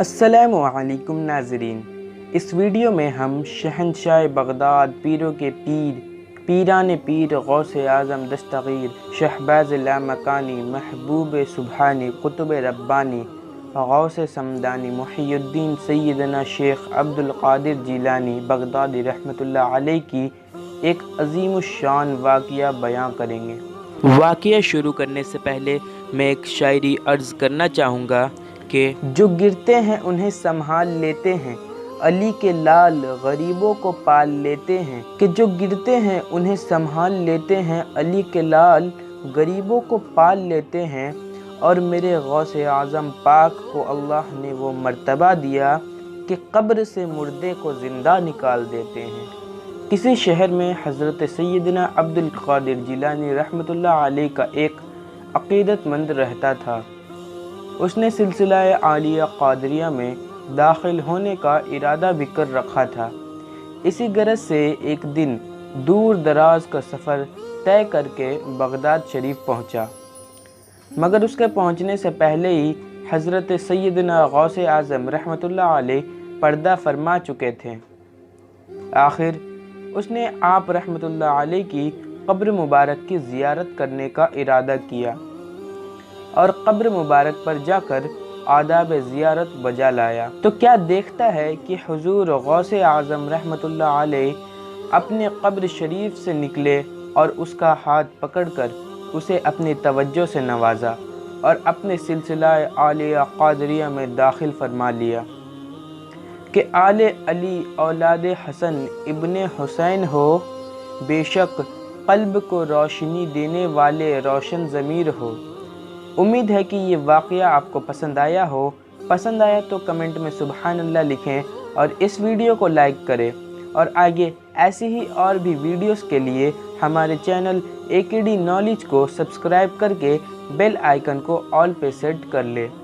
अस्सलामु अलैकुम नाज़रीन। इस वीडियो में हम शहंशाह बगदाद, पीरों के पीर, पीरान पीर, गौसे आज़म दस्तगीर, शहबाज़ लामकानी, महबूब सुबहानी, कुतुब रब्बानी, गौसे समदानी, मुहियुद्दीन सैयदना शेख अब्दुल क़ादिर जिलानी बगदादी रहमतुल्लाह अलैह की एक अज़ीमुश्शान वाक़या बयां करेंगे। वाक़या शुरू करने से पहले मैं एक शायरी अर्ज़ करना चाहूँगा कि जो गिरते हैं उन्हें संभाल लेते हैं, अली के लाल गरीबों को पाल लेते हैं। कि जो गिरते हैं उन्हें संभाल लेते हैं, अली के लाल गरीबों को पाल लेते हैं। और मेरे गौसे आज़म पाक को अल्लाह ने वो मर्तबा दिया कि कब्र से मुर्दे को ज़िंदा निकाल देते हैं। किसी शहर में हज़रत सैयदना अब्दुल क़ादिर जिलानी रहमतुल्लाह अलैह का एक अक़ीदतमंद रहता था। उसने सिलसिला आलिया क़ादरिया में दाखिल होने का इरादा भी कर रखा था। इसी गरज से एक दिन दूर दराज का सफ़र तय करके बगदाद शरीफ पहुंचा, मगर उसके पहुंचने से पहले ही हज़रत सैयदना गौसे आज़म रहमतुल्लाह अलैह पर्दा फरमा चुके थे। आखिर उसने आप रहमतुल्लाह अलैह की कब्र मुबारक की ज़ियारत करने का इरादा किया और कब्र मुबारक पर जाकर आदाब ज़ियारत बजा लाया। तो क्या देखता है कि हुज़ूर गौसे आज़म रहमतुल्लाह अलैह अपने कब्र शरीफ से निकले और उसका हाथ पकड़कर उसे अपनी तवज्जो से नवाजा और अपने सिलसिला आलिया क़ादरिया में दाखिल फरमा लिया कि आले अली औलाद हसन इब्ने हुसैन हो, बेशक क़ल्ब को रोशनी देने वाले रोशन ज़मीर हो। उम्मीद है कि ये वाक़या आपको पसंद आया हो। पसंद आया तो कमेंट में सुबहान अल्लाह लिखें और इस वीडियो को लाइक करें। और आगे ऐसी ही और भी वीडियोस के लिए हमारे चैनल AKD नॉलेज को सब्सक्राइब करके बेल आइकन को ऑल पे सेट कर लें।